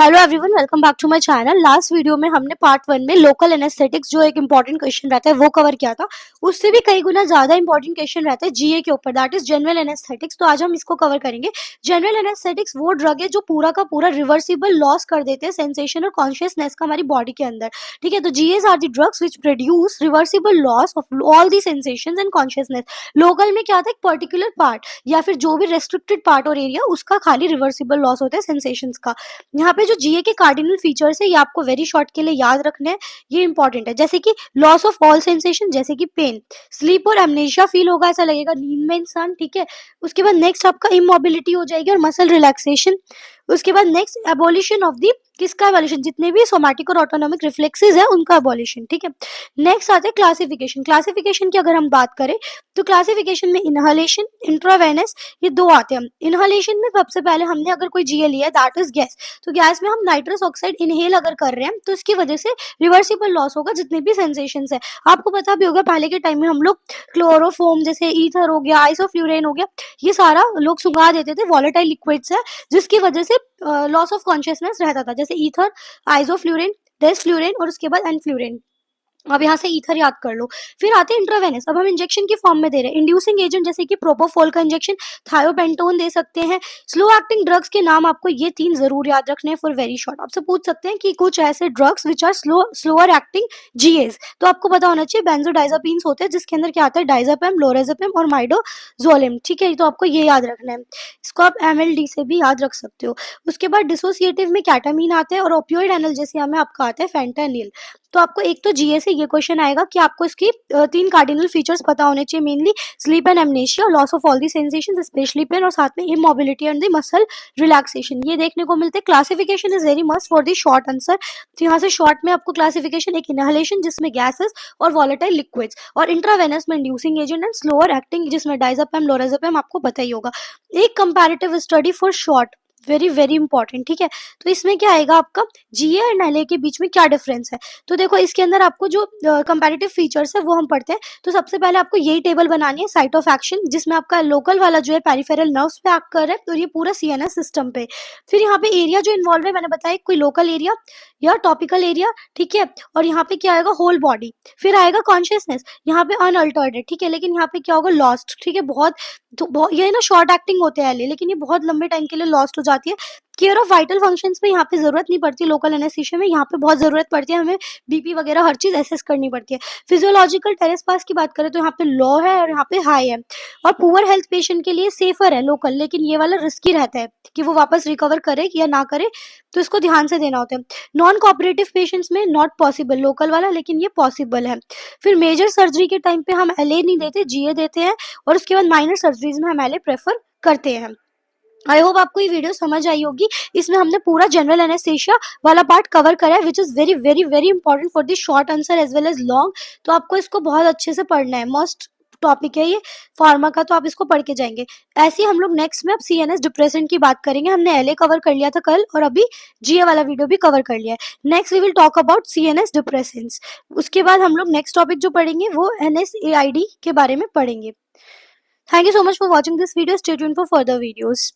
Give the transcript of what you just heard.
Hello everyone, welcome back to my channel. Last video में हमने part 1 में local anaesthetics जो एक इंपॉर्टेंट क्वेश्चन रहता है वो कवर किया था। उससे भी कई गुना ज्यादा इंपॉर्टेंट क्वेश्चन रहता है जीए के ऊपर, दैट इज जनरल एनेस्थेटिक्स। तो आज हम इसको कवर करेंगे। जनरल एनेस्थेटिक्स वो ड्रग है जो पूरा का पूरा रिवर्सिबल लॉस कर देते हैं सेंसेशन और कॉन्शियसनेस का हमारी बॉडी के अंदर। ठीक है, तो GAs are the drugs which produce reversible loss of all the sensations and consciousness. Local में क्या होता है, एक पर्टिकुलर पार्ट या फिर जो भी रेस्ट्रिक्टेड पार्ट और एरिया उसका खाली रिवर्सिबल लॉस होता है सेंसेशंस का। यहाँ पे जो जीए के कार्डिनल फीचर्स है ये आपको वेरी शॉर्ट के लिए याद रखने हैं, ये इंपॉर्टेंट है। जैसे कि लॉस ऑफ ऑल सेंसेशन, जैसे कि पेन, स्लीप और एमनेशिया फील होगा, ऐसा लगेगा नींद में इंसान। ठीक है, उसके बाद नेक्स्ट आपका इमोबिलिटी हो जाएगी और मसल रिलैक्सेशन। उसके बाद नेक्स्ट एबोलिशन ऑफ दी, किसका एबोलिशन, जितने भी सोमैटिक और ऑटोनॉमिक रिफ्लेक्सेस है उनका एबोलिशन। ठीक है, नेक्स्ट आते हैं क्लासिफिकेशन। क्लासिफिकेशन की अगर हम बात करें तो क्लासिफिकेशन में इनहलेशन, इंट्रावेनस, ये दो आते हैं। इनहलेशन में सबसे पहले हमने अगर कोई जीए लिया है दैट इज गैस, तो गैस में हम नाइट्रस ऑक्साइड इनहेल अगर कर रहे हैं तो इसकी वजह से रिवर्सिबल लॉस होगा जितने भी सेंसेशंस है। आपको पता भी होगा पहले के टाइम में हम लोग क्लोरोफोम, जैसे ईथर हो गया, आइसोफ्लूरेन हो गया, ये सारा लोग सुंघा देते थे, वॉलेटाइल लिक्विड्स है जिसकी वजह से लॉस ऑफ कॉन्शियसनेस रहता था। जैसे ईथर, आइसोफ्लूरेन, डेसफ्लूरेन और उसके बाद एनफ्लूरेन। अब यहाँ से ईथर याद कर लो। फिर आते हैं इंट्रावेनस, अब हम इंजेक्शन की फॉर्म में दे रहे हैं। इंड्यूसिंग एजेंट जैसे कि प्रोपोफोल का इंजेक्शन, थायोपेंटोन दे सकते हैं। स्लो एक्टिंग ड्रग्स के नाम आपको ये 3 जरूर याद रखने हैं फॉर वेरी शॉर्ट। आपसे पूछ सकते हैं कि कुछ ऐसे drugs which are slower acting जीएस, तो आपको पता होना चाहिए बेंजोडाइजापीन्स होते हैं जिसके अंदर क्या आता है, डाइजापेम, लोराजेपम और माइडोजोलेम। ठीक है, तो आपको ये याद रखना है, इसको आप एमएलडी से भी याद रख सकते हो। उसके बाद डिसोसिएटिव में कैटामीन आते हैं और ओपियोइड एनाल्जेसिया में आपका आता है फेंटानिल। तो आपको एक तो जीए से ये क्वेश्चन आएगा कि आपको इसकी 3 कार्डिनल फीचर्स पता होने चाहिए, mainly sleep and amnesia, loss of all the sensations especially pain, और साथ में immobility and the muscle relaxation, ये देखने को मिलते हैं। Classification is very must for the short answer. तो यहाँ से शॉर्ट में आपको क्लासिफिकेशन, एक इनहेलेशन जिसमें गैसेस और वॉलेटाइल लिक्विड्स, और इंट्रावेनस में inducing agent and slower acting जिसमें डाइजापेम, लोराजेपम आपको पता ही होगा। एक comparative study for short, very very important. ठीक है, तो इसमें क्या आएगा आपका, जीए एंड एलए के बीच में क्या डिफरेंस है। तो देखो इसके अंदर आपको जो कंपैरेटिव फीचर्स है वो हम पढ़ते हैं। तो सबसे पहले आपको यही टेबल बनानी है, साइट ऑफ एक्शन जिसमें आपका लोकल वाला जो है पेरिफेरल नर्व्स पे एक्ट कर रहा है, तो ये पूरा सीएनएस सिस्टम पे। फिर यहाँ पे एरिया जो इन्वॉल्व है मैंने बताया, कोई लोकल एरिया या टॉपिकल एरिया। ठीक है, और यहाँ पे क्या आएगा, होल बॉडी। फिर आएगा कॉन्शियसनेस, यहाँ पे अनअल्टर्ड है। ठीक है, लेकिन यहाँ पे क्या होगा, लॉस्ट। ठीक है, ये ना शॉर्ट एक्टिंग होते हैं लेकिन ये बहुत लंबे टाइम के लिए लॉस्ट हो जाती है। केयर ऑफ वाइटल फंक्शंस में यहाँ पे जरूरत नहीं पड़ती, लोकल एनेस्थीसिया में यहाँ पे बहुत जरूरत पड़ती है, हमें बीपी वगैरह हर चीज एसेस करनी पड़ती है। फिजियोलॉजिकल टेरेस पास की बात करें तो यहाँ पे लो है और यहाँ पे हाई है, और पुअर हेल्थ पेशेंट के लिए सेफर है लोकल, लेकिन ये वाला रिस्की रहता है कि वो वापस रिकवर करे या ना करे, तो इसको ध्यान से देना होता है। नॉन कोऑपरेटिव पेशेंट्स में नॉट पॉसिबल लोकल वाला, लेकिन ये पॉसिबल है। फिर मेजर सर्जरी के टाइम पे हम एलए नहीं देते, जीए देते हैं, और उसके बाद माइनर सर्जरीज में हम एलए प्रेफर करते हैं। आई होप आपको ये वीडियो समझ आई होगी। इसमें हमने पूरा जनरल एनेस्थेसिया वाला पार्ट कवर करा है which is very very very important for the short answer as well as long. तो आपको इसको बहुत अच्छे से पढ़ना है, मस्ट टॉपिक है ये फार्मा का, तो आप इसको पढ़ के जाएंगे। ऐसे ही हम लोग नेक्स्ट में अब सीएनएस डिप्रेसेंट की बात करेंगे। हमने एलए कवर कर लिया था कल, और अभी जीए वाला वीडियो भी कवर कर लिया है। Next we will talk about CNS depressants. उसके बाद हम लोग नेक्स्ट टॉपिक जो पढ़ेंगे वो एनएसएआईडी के बारे में पढ़ेंगे। Thank you so much for watching this video. Stay tuned for further videos.